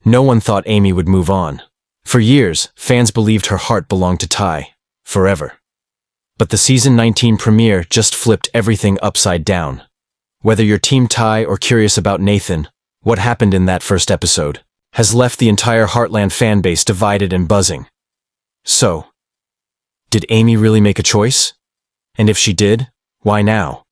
No one thought Amy would move on. For years, fans believed her heart belonged to Ty, forever. But the season 19 premiere just flipped everything upside down. Whether you're Team Ty or curious about Nathan, what happened in that first episode has left the entire Heartland fanbase divided and buzzing. So, did Amy really make a choice? And if she did, why now?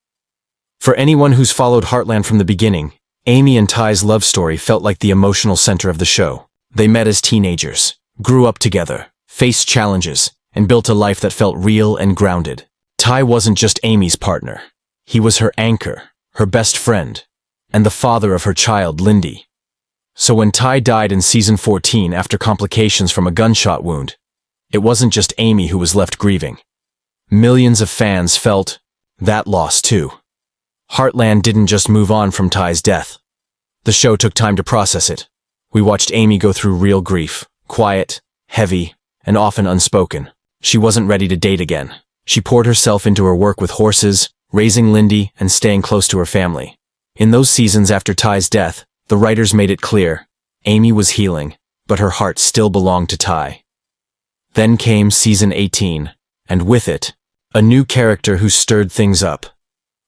For anyone who's followed Heartland from the beginning, Amy and Ty's love story felt like the emotional center of the show. They met as teenagers, grew up together, faced challenges, and built a life that felt real and grounded. Ty wasn't just Amy's partner. He was her anchor, her best friend, and the father of her child, Lindy. So when Ty died in season 14 after complications from a gunshot wound, it wasn't just Amy who was left grieving. Millions of fans felt that loss too. Heartland didn't just move on from Ty's death. The show took time to process it. We watched Amy go through real grief, quiet, heavy, and often unspoken. She wasn't ready to date again. She poured herself into her work with horses, raising Lindy, and staying close to her family. In those seasons after Ty's death, the writers made it clear, Amy was healing, but her heart still belonged to Ty. Then came season 18, and with it, a new character who stirred things up.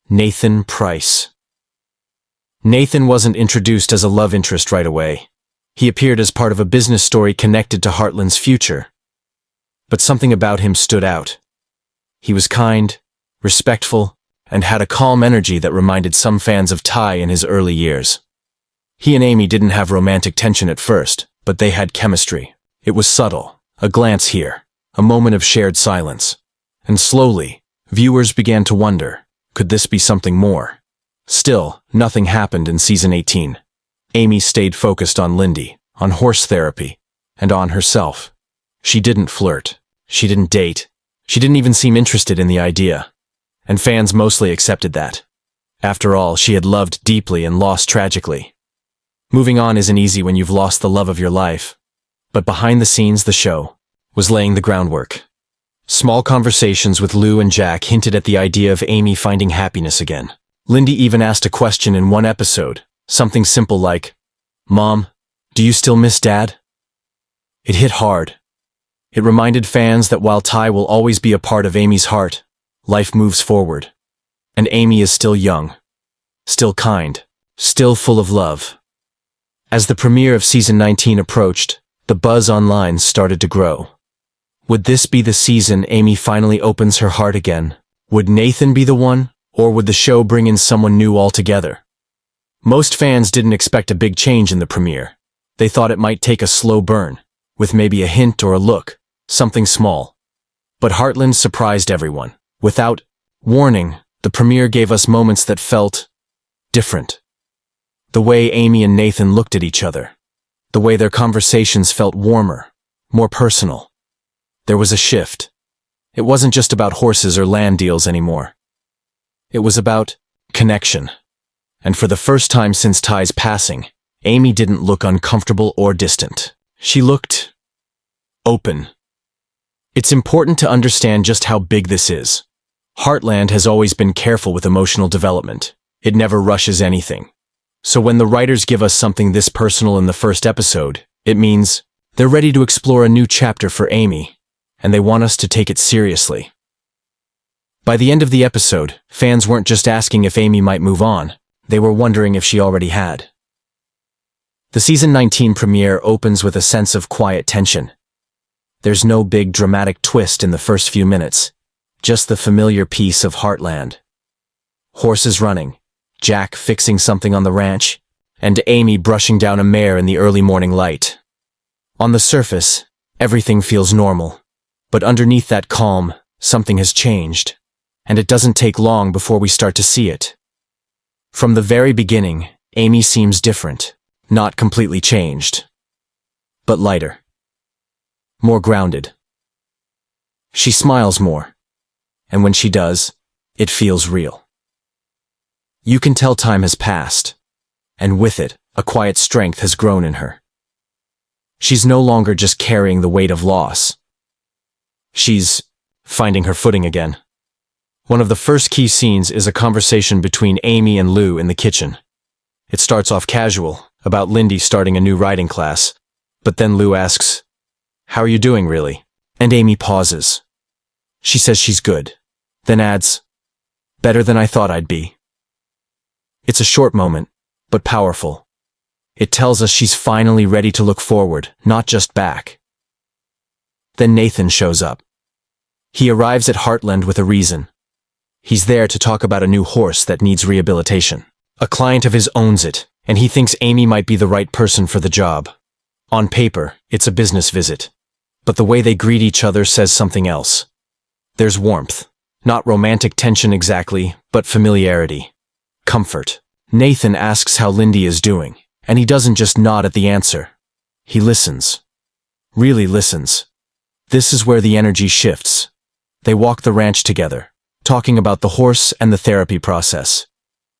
Nathan Price. Nathan wasn't introduced as a love interest right away. He appeared as part of a business story connected to Heartland's future. But something about him stood out. He was kind, respectful, and had a calm energy that reminded some fans of Ty in his early years. He and Amy didn't have romantic tension at first, but they had chemistry. It was subtle, a glance here, a moment of shared silence. And slowly, viewers began to wonder, could this be something more? Still, nothing happened in season 18. Amy stayed focused on Lindy, on horse therapy, and on herself. She didn't flirt. She didn't date. She didn't even seem interested in the idea. And fans mostly accepted that. After all, she had loved deeply and lost tragically. Moving on isn't easy when you've lost the love of your life. But behind the scenes, the show was laying the groundwork. Small conversations with Lou and Jack hinted at the idea of Amy finding happiness again. Lindy even asked a question in one episode, something simple like, "Mom, do you still miss Dad?" It hit hard. It reminded fans that while Ty will always be a part of Amy's heart, life moves forward. And Amy is still young, still kind, still full of love. As the premiere of season 19 approached, the buzz online started to grow. Would this be the season Amy finally opens her heart again? Would Nathan be the one, or would the show bring in someone new altogether? Most fans didn't expect a big change in the premiere. They thought it might take a slow burn, with maybe a hint or a look, something small. But Heartland surprised everyone. Without warning, the premiere gave us moments that felt different. The way Amy and Nathan looked at each other. The way their conversations felt warmer, more personal. There was a shift. It wasn't just about horses or land deals anymore. It was about connection. And for the first time since Ty's passing, Amy didn't look uncomfortable or distant. She looked open. It's important to understand just how big this is. Heartland has always been careful with emotional development. It never rushes anything. So when the writers give us something this personal in the first episode, it means they're ready to explore a new chapter for Amy, and they want us to take it seriously. By the end of the episode, fans weren't just asking if Amy might move on, they were wondering if she already had. The season 19 premiere opens with a sense of quiet tension. There's no big dramatic twist in the first few minutes, just the familiar peace of Heartland. Horses running, Jack fixing something on the ranch, and Amy brushing down a mare in the early morning light. On the surface, everything feels normal, but underneath that calm, something has changed, and it doesn't take long before we start to see it. From the very beginning, Amy seems different, not completely changed, but lighter, more grounded. She smiles more, and when she does, it feels real. You can tell time has passed, and with it, a quiet strength has grown in her. She's no longer just carrying the weight of loss. She's finding her footing again. One of the first key scenes is a conversation between Amy and Lou in the kitchen. It starts off casual, about Lindy starting a new writing class. But then Lou asks, "How are you doing, really?" And Amy pauses. She says she's good, then adds, "Better than I thought I'd be." It's a short moment, but powerful. It tells us she's finally ready to look forward, not just back. Then Nathan shows up. He arrives at Heartland with a reason. He's there to talk about a new horse that needs rehabilitation. A client of his owns it, and he thinks Amy might be the right person for the job. On paper, it's a business visit. But the way they greet each other says something else. There's warmth. Not romantic tension exactly, but familiarity. Comfort. Nathan asks how Lindy is doing, and he doesn't just nod at the answer. He listens. Really listens. This is where the energy shifts. They walk the ranch together, talking about the horse and the therapy process.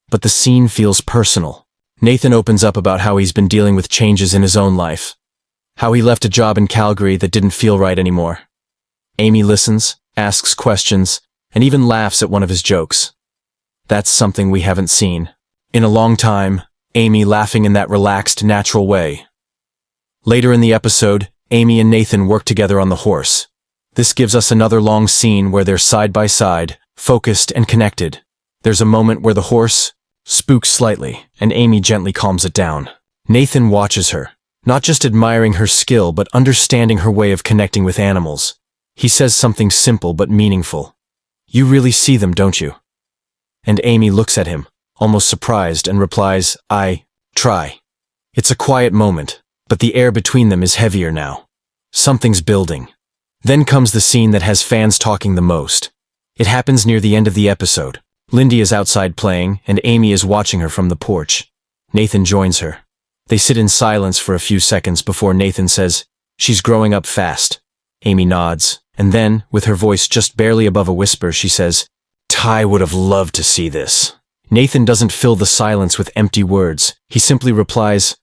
But the scene feels personal. Nathan opens up about how he's been dealing with changes in his own life. How he left a job in Calgary that didn't feel right anymore. Amy listens, asks questions, and even laughs at one of his jokes. That's something we haven't seen in a long time, Amy laughing in that relaxed, natural way. Later in the episode, Amy and Nathan work together on the horse. This gives us another long scene where they're side by side, focused and connected. There's a moment where the horse spooks slightly, and Amy gently calms it down. Nathan watches her, not just admiring her skill, but understanding her way of connecting with animals. He says something simple but meaningful. "You really see them, don't you?" And Amy looks at him, almost surprised, and replies, "I try." It's a quiet moment, but the air between them is heavier now. Something's building. Then comes the scene that has fans talking the most. It happens near the end of the episode. Lindy is outside playing, and Amy is watching her from the porch. Nathan joins her. They sit in silence for a few seconds before Nathan says, "She's growing up fast." Amy nods, and then, with her voice just barely above a whisper, she says, "Ty would have loved to see this." Nathan doesn't fill the silence with empty words. He simply replies,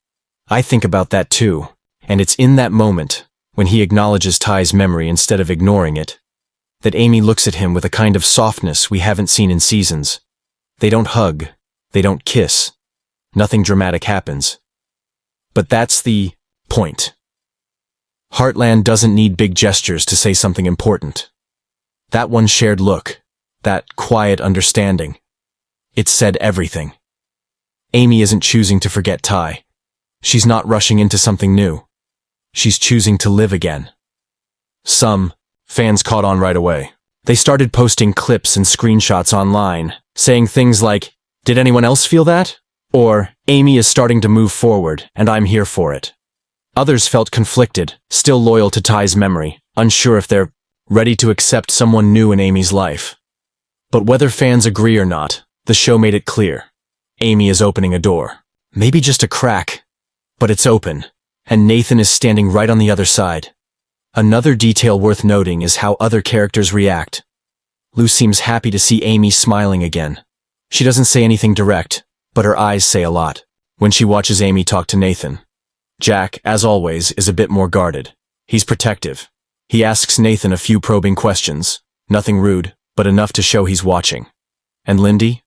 "I think about that too." And it's in that moment, when he acknowledges Ty's memory instead of ignoring it, that Amy looks at him with a kind of softness we haven't seen in seasons. They don't hug. They don't kiss. Nothing dramatic happens. But that's the point. Heartland doesn't need big gestures to say something important. That one shared look, that quiet understanding, it said everything. Amy isn't choosing to forget Ty. She's not rushing into something new. She's choosing to live again. Some fans caught on right away. They started posting clips and screenshots online, saying things like, "Did anyone else feel that?" Or, "Amy is starting to move forward, and I'm here for it." Others felt conflicted, still loyal to Ty's memory, unsure if they're ready to accept someone new in Amy's life. But whether fans agree or not, the show made it clear. Amy is opening a door. Maybe just a crack, but it's open, and Nathan is standing right on the other side. Another detail worth noting is how other characters react. Lou seems happy to see Amy smiling again. She doesn't say anything direct, but her eyes say a lot when she watches Amy talk to Nathan. Jack, as always, is a bit more guarded. He's protective. He asks Nathan a few probing questions, nothing rude, but enough to show he's watching. And Lindy?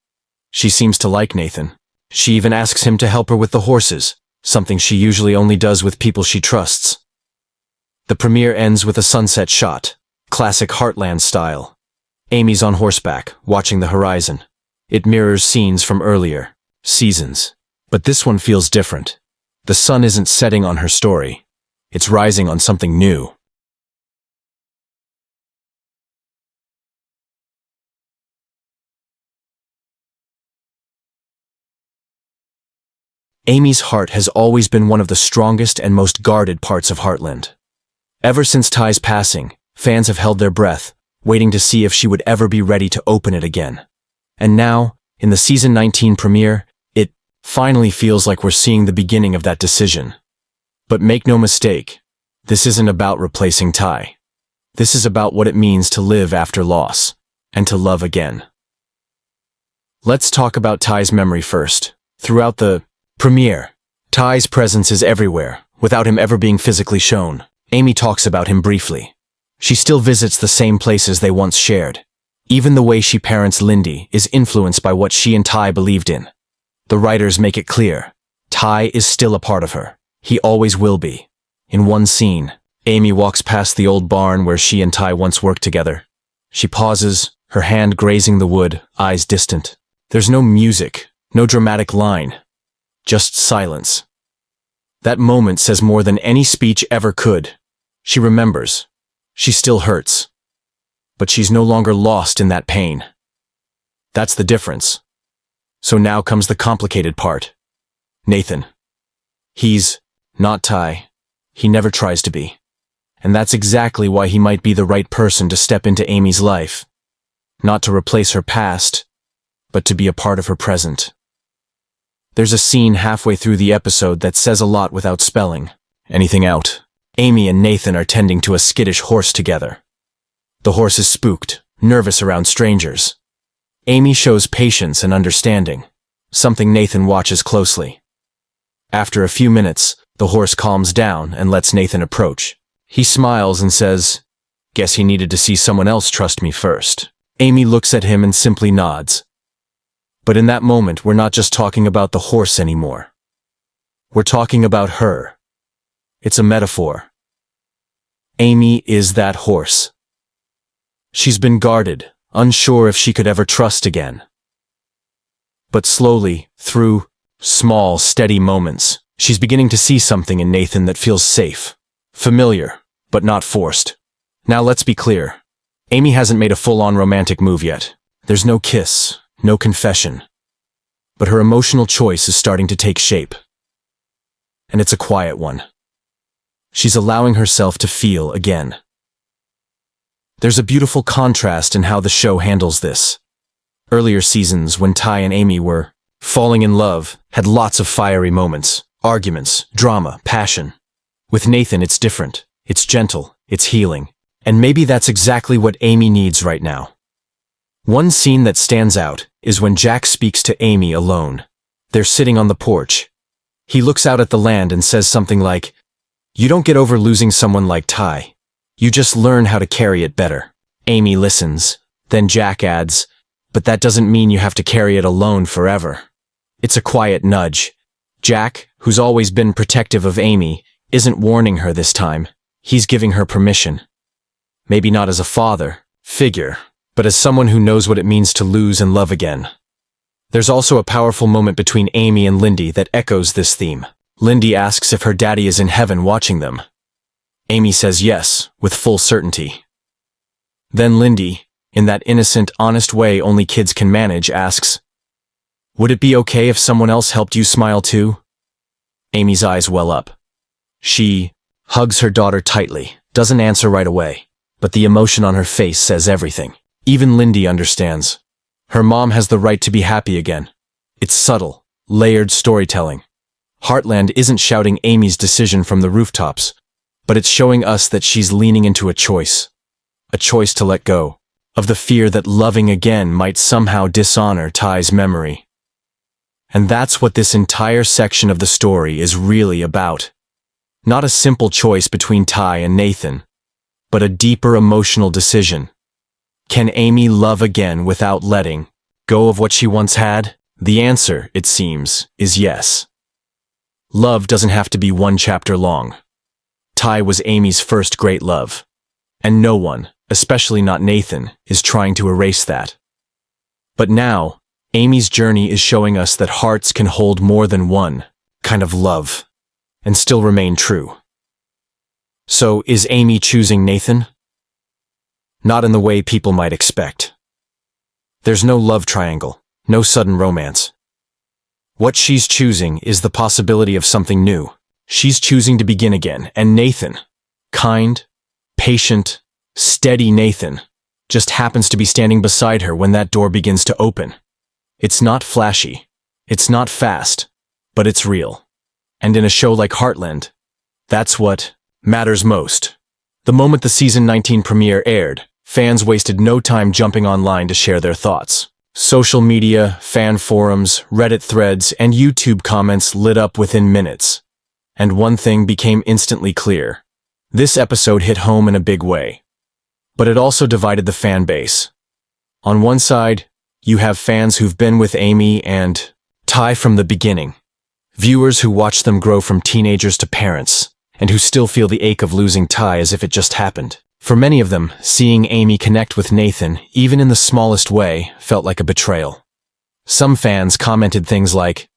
She seems to like Nathan. She even asks him to help her with the horses, something she usually only does with people she trusts. The premiere ends with a sunset shot, classic Heartland style. Amy's on horseback, watching the horizon. It mirrors scenes from earlier seasons. But this one feels different. The sun isn't setting on her story. It's rising on something new. Amy's heart has always been one of the strongest and most guarded parts of Heartland. Ever since Ty's passing, fans have held their breath, waiting to see if she would ever be ready to open it again. And now, in the season 19 premiere, it finally feels like we're seeing the beginning of that decision. But make no mistake, this isn't about replacing Ty. This is about what it means to live after loss, and to love again. Let's talk about Ty's memory first. Throughout the premiere, Ty's presence is everywhere, without him ever being physically shown. Amy talks about him briefly. She still visits the same places they once shared. Even the way she parents Lindy is influenced by what she and Ty believed in. The writers make it clear. Ty is still a part of her. He always will be. In one scene, Amy walks past the old barn where she and Ty once worked together. She pauses, her hand grazing the wood, eyes distant. There's no music, no dramatic line, just silence. That moment says more than any speech ever could. She remembers. She still hurts. But she's no longer lost in that pain. That's the difference. So now comes the complicated part. Nathan. He's not Ty. He never tries to be. And that's exactly why he might be the right person to step into Amy's life. Not to replace her past, but to be a part of her present. There's a scene halfway through the episode that says a lot without spelling anything out. Amy and Nathan are tending to a skittish horse together. The horse is spooked, nervous around strangers. Amy shows patience and understanding, something Nathan watches closely. After a few minutes, the horse calms down and lets Nathan approach. He smiles and says, "Guess he needed to see someone else trust me first." Amy looks at him and simply nods. But in that moment, we're not just talking about the horse anymore. We're talking about her. It's a metaphor. Amy is that horse. She's been guarded, unsure if she could ever trust again. But slowly, through small, steady moments, she's beginning to see something in Nathan that feels safe, familiar, but not forced. Now let's be clear. Amy hasn't made a full-on romantic move yet. There's no kiss, no confession. But her emotional choice is starting to take shape. And it's a quiet one. She's allowing herself to feel again. There's a beautiful contrast in how the show handles this. Earlier seasons, when Ty and Amy were falling in love, had lots of fiery moments, arguments, drama, passion. With Nathan, it's different. It's gentle, it's healing. And maybe that's exactly what Amy needs right now. One scene that stands out is when Jack speaks to Amy alone. They're sitting on the porch. He looks out at the land and says something like, "You don't get over losing someone like Ty. You just learn how to carry it better." Amy listens. Then Jack adds, "But that doesn't mean you have to carry it alone forever." It's a quiet nudge. Jack, who's always been protective of Amy, isn't warning her this time. He's giving her permission. Maybe not as a father figure, but as someone who knows what it means to lose and love again. There's also a powerful moment between Amy and Lindy that echoes this theme. Lindy asks if her daddy is in heaven watching them. Amy says yes, with full certainty. Then Lindy, in that innocent, honest way only kids can manage, asks, "Would it be okay if someone else helped you smile too?" Amy's eyes well up. She hugs her daughter tightly, doesn't answer right away, but the emotion on her face says everything. Even Lindy understands. Her mom has the right to be happy again. It's subtle, layered storytelling. Heartland isn't shouting Amy's decision from the rooftops, but it's showing us that she's leaning into a choice to let go of the fear that loving again might somehow dishonor Ty's memory. And that's what this entire section of the story is really about. Not a simple choice between Ty and Nathan, but a deeper emotional decision. Can Amy love again without letting go of what she once had? The answer, it seems, is yes. Love doesn't have to be one chapter long. Ty was Amy's first great love. And no one, especially not Nathan, is trying to erase that. But now, Amy's journey is showing us that hearts can hold more than one kind of love and still remain true. So, is Amy choosing Nathan? Not in the way people might expect. There's no love triangle, no sudden romance. What she's choosing is the possibility of something new. She's choosing to begin again, and Nathan, kind, patient, steady Nathan, just happens to be standing beside her when that door begins to open. It's not flashy, it's not fast, but it's real. And in a show like Heartland, that's what matters most. The moment the season 19 premiere aired, fans wasted no time jumping online to share their thoughts. Social media, fan forums, Reddit threads, and YouTube comments lit up within minutes. And one thing became instantly clear. This episode hit home in a big way. But it also divided the fan base. On one side, you have fans who've been with Amy and Ty from the beginning. Viewers who watch them grow from teenagers to parents, and who still feel the ache of losing Ty as if it just happened. For many of them, seeing Amy connect with Nathan, even in the smallest way, felt like a betrayal. Some fans commented things like,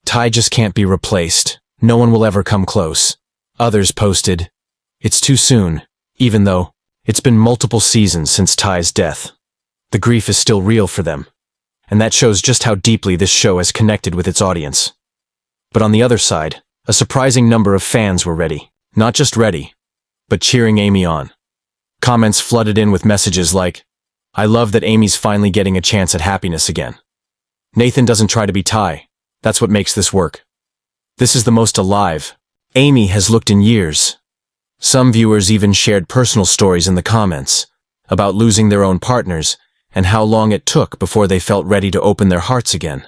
"Ty just can't be replaced. No one will ever come close." Others posted, "It's too soon," even though it's been multiple seasons since Ty's death. The grief is still real for them, and that shows just how deeply this show has connected with its audience. But on the other side, a surprising number of fans were ready. Not just ready, but cheering Amy on. Comments flooded in with messages like, "I love that Amy's finally getting a chance at happiness again. Nathan doesn't try to be Ty. That's what makes this work. This is the most alive Amy has looked in years." Some viewers even shared personal stories in the comments about losing their own partners and how long it took before they felt ready to open their hearts again.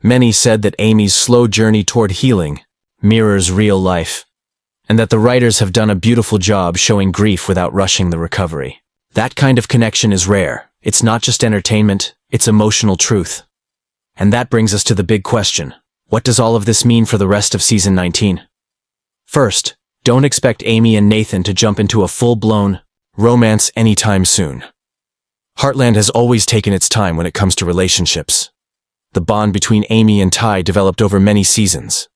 Many said that Amy's slow journey toward healing mirrors real life, and that the writers have done a beautiful job showing grief without rushing the recovery. That kind of connection is rare. It's not just entertainment, it's emotional truth. And that brings us to the big question. What does all of this mean for the rest of season 19? First, don't expect Amy and Nathan to jump into a full-blown romance anytime soon. Heartland has always taken its time when it comes to relationships. The bond between Amy and Ty developed over many seasons.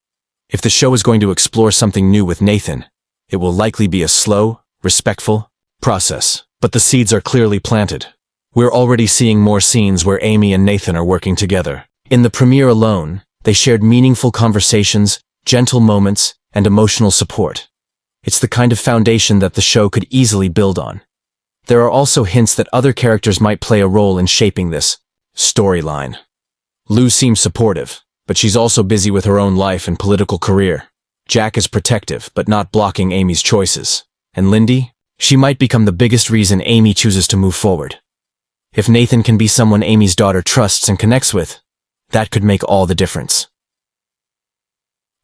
If the show is going to explore something new with Nathan, it will likely be a slow, respectful process. But the seeds are clearly planted. We're already seeing more scenes where Amy and Nathan are working together. In the premiere alone, they shared meaningful conversations, gentle moments, and emotional support. It's the kind of foundation that the show could easily build on. There are also hints that other characters might play a role in shaping this storyline. Lou seems supportive, but she's also busy with her own life and political career. Jack is protective, but not blocking Amy's choices. And Lindy? She might become the biggest reason Amy chooses to move forward. If Nathan can be someone Amy's daughter trusts and connects with, that could make all the difference.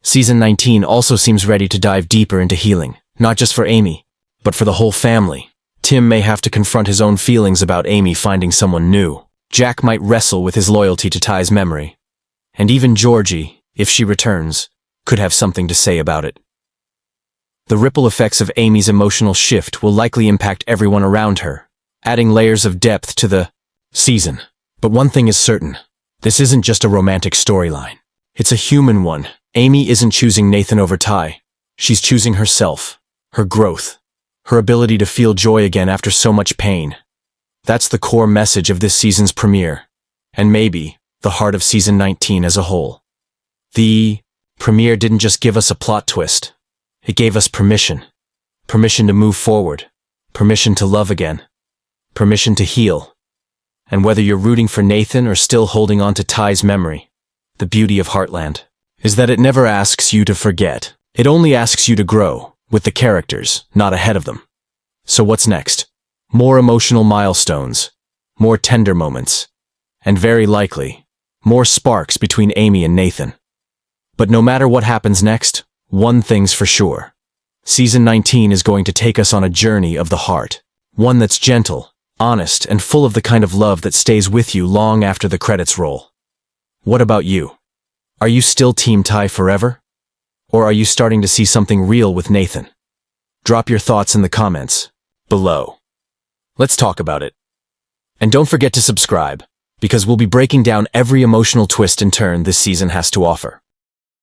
Season 19 also seems ready to dive deeper into healing, not just for Amy, but for the whole family. Tim may have to confront his own feelings about Amy finding someone new. Jack might wrestle with his loyalty to Ty's memory. And even Georgie, if she returns, could have something to say about it. The ripple effects of Amy's emotional shift will likely impact everyone around her, adding layers of depth to the season. But one thing is certain. This isn't just a romantic storyline. It's a human one. Amy isn't choosing Nathan over Ty. She's choosing herself, her growth, her ability to feel joy again after so much pain. That's the core message of this season's premiere, and maybe the heart of season 19 as a whole. The premiere didn't just give us a plot twist. It gave us permission. Permission to move forward. Permission to love again. Permission to heal. And whether you're rooting for Nathan or still holding on to Ty's memory, the beauty of Heartland is that it never asks you to forget. It only asks you to grow, with the characters, not ahead of them. So what's next? More emotional milestones, more tender moments, and very likely, more sparks between Amy and Nathan. But no matter what happens next, one thing's for sure. Season 19 is going to take us on a journey of the heart. One that's gentle, honest, and full of the kind of love that stays with you long after the credits roll. What about you? Are you still Team Ty forever? Or are you starting to see something real with Nathan? Drop your thoughts in the comments below. Let's talk about it. And don't forget to subscribe, because we'll be breaking down every emotional twist and turn this season has to offer.